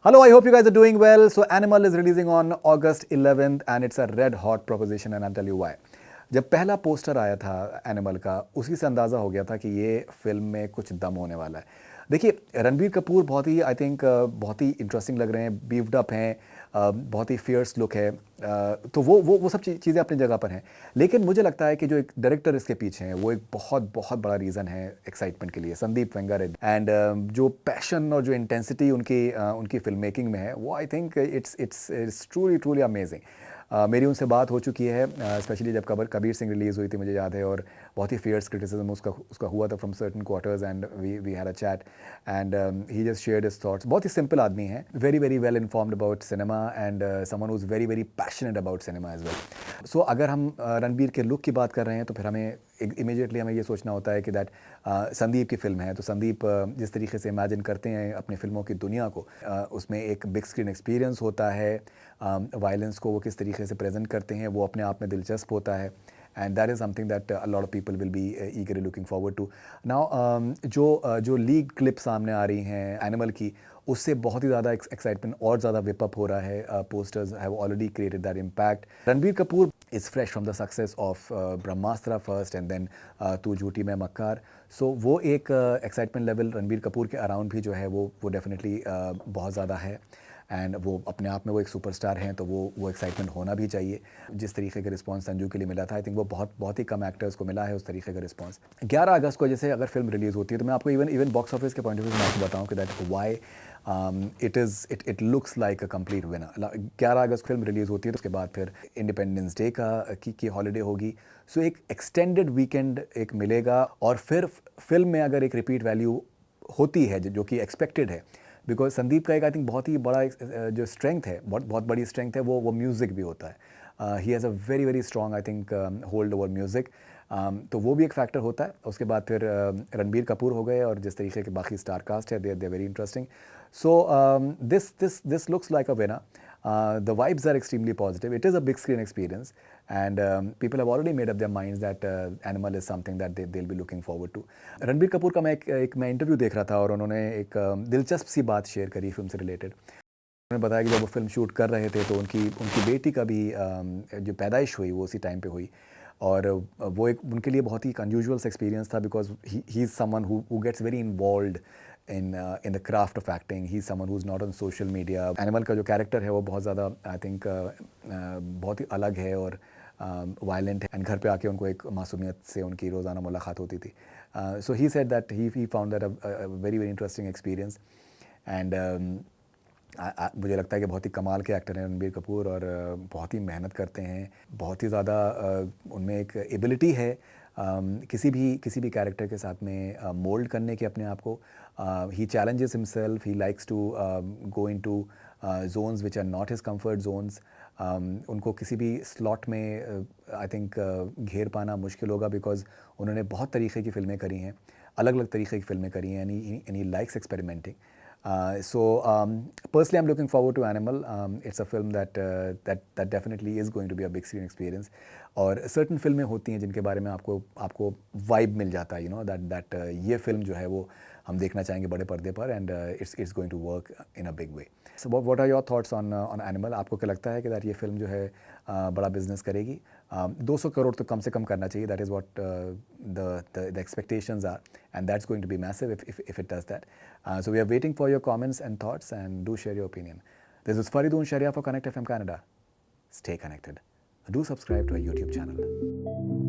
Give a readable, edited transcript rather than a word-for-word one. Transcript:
Hello, I hope you guys are doing well. So, Animal is releasing on August 11th and it's a red hot proposition and I'll tell you why. जब पहला poster आया था animal का उसी से अंदाज़ा हो गया था कि ये फिल्म में कुछ दम होने वाला है। देखिए रणबीर कपूर बहुत ही आई थिंक बहुत ही इंटरेस्टिंग लग रहे हैं, बीफ्ड अप हैं, बहुत ही फियर्स लुक है, तो वो सब चीज़ें अपनी जगह पर हैं। लेकिन मुझे लगता है कि जो एक डायरेक्टर इसके पीछे हैं वो एक बहुत बहुत बड़ा रीज़न है एक्साइटमेंट के लिए, संदीप वेंगारेड्डी। एंड जो पैशन और जो इंटेंसिटी उनकी फिल्म मेकिंग में है वो I think it's truly truly amazing. मेरी उनसे बात हो चुकी है, स्पेशली जब कबीर सिंह रिलीज़ हुई थी, मुझे याद है, और बहुत ही फियर्स क्रिटिसिज्म उसका हुआ था from certain quarters and we had a chat and he just shared his thoughts. बहुत ही सिंपल आदमी है, very very well informed about cinema and someone who is very very passionate about cinema as well. So अगर हम रणबीर के look की बात कर रहे हैं तो फिर हमें इमीडिएटली हमें ये सोचना होता है कि दैट संदीप की फिल्म है, तो संदीप जिस तरीके से इमेजिन करते हैं अपनी फिल्मों की दुनिया को, उसमें एक बिग स्क्रीन एक्सपीरियंस होता है, वायलेंस को वो किस तरीके से प्रेजेंट करते हैं वो अपने आप में दिलचस्प होता है। And that is something that a lot of people will be eagerly looking forward to. Now जो लीग क्लिप सामने आ रही हैं एनिमल की, उससे बहुत ही ज़्यादा एक्साइटमेंट और ज़्यादा विप अप हो रहा है। Posters have already created that impact. Ranbir Kapoor is fresh from the success of Brahmastra first and then Tu Jhoothi मैं मक्कार। सो वो एक एक्साइटमेंट लेवल रणबीर कपूर के अराउंड भी जो है वो डेफिनेटली बहुत ज़्यादा है। एंड वो अपने आप में वो एक सुपरस्टार हैं, तो वो एक्साइटमेंट होना भी चाहिए। जिस तरीके का रिस्पांस संजू के लिए मिला था, आई थिंक वो बहुत बहुत ही कम एक्टर्स को मिला है उस तरीके का रिस्पांस। 11 अगस्त को जैसे अगर फिल्म रिलीज़ होती है तो मैं आपको इवन बॉक्स ऑफिस के पॉइंट ऑफ व्यू से मैं आपको बताऊँ कि that why it looks like a complete winner. 11 August film release होती है तो उसके बाद फिर इंडिपेंडेंस डे की हॉलीडे होगी। सो एक एक्सटेंडेड वीकेंड एक मिलेगा और फिर फिल्म में अगर एक रिपीट वैल्यू होती है जो कि एक्सपेक्टेड है, बिकॉज संदीप का एक आई थिंक बहुत ही बड़ा जो स्ट्रेंथ है, बहुत बहुत बड़ी स्ट्रेंथ है, वो म्यूज़िक भी होता है। He has a very very strong I think hold over music. तो वो भी एक फैक्टर होता है। उसके बाद फिर रणबीर कपूर हो गए और जिस तरीके के बाकी स्टार कास्ट है, they very interesting. So this looks like a winner. The vibes are extremely positive. It is a big screen experience, and people have already made up their minds that Animal is something that they'll be looking forward to. Ranbir Kapoor का मैं interview देख रहा था और उन्होंने एक दिलचस्प सी बात शेयर करी फिल्म से रिलेटेड। उन्होंने बताया कि जब वो फिल्म शूट कर रहे थे तो उनकी बेटी का भी जो पैदाइश हुई वो उसी टाइम पे हुई, और वो एक उनके लिए बहुत ही अनयूजुअल एक्सपीरियंस था, because he is someone who gets very involved in the craft of acting. He's someone who's not on social media. Animal का जो कैरेक्टर है वो बहुत ज़्यादा आई थिंक बहुत ही अलग है और वायलेंट है, एंड घर पे आके उनको एक मासूमियत से उनकी रोज़ाना मुलाकात होती थी। So he said that he found that a very very interesting experience. And मुझे लगता है कि बहुत ही कमाल के एक्टर हैं रणबीर कपूर, और बहुत ही मेहनत करते हैं, बहुत ही ज़्यादा उनमें एक एबिलिटी है किसी भी कैरेक्टर के साथ में मोल्ड करने की अपने आप को। He challenges himself, he likes to go into zones which are not his comfort zones. उनको किसी भी स्लॉट में आई थिंक घेर पाना मुश्किल होगा, बिकॉज उन्होंने बहुत तरीके की फ़िल्में करी हैं, अलग अलग तरीके की फ़िल्में करी हैं, and he likes experimenting. Personally, I'm looking forward to Animal. It's a film that definitely is going to be a big screen experience. और certain फिल्में होती हैं जिनके बारे में आपको वाइब मिल जाता है, that ये फिल्म जो है वो हम देखना चाहेंगे बड़े पर्दे पर, and it's going to work in a big way. So what are your thoughts on Animal? आपको क्या लगता है कि that ये फिल्म जो है बड़ा बिजनेस करेगी? 200 करोड़ तो कम से कम करना चाहिए. That is what the expectations are, and that's going to be massive if it does that. So we are waiting for your comments and thoughts, and do share your opinion. This is Faridoon Sharia for Connect FM Canada. Stay connected. Do subscribe to our YouTube channel.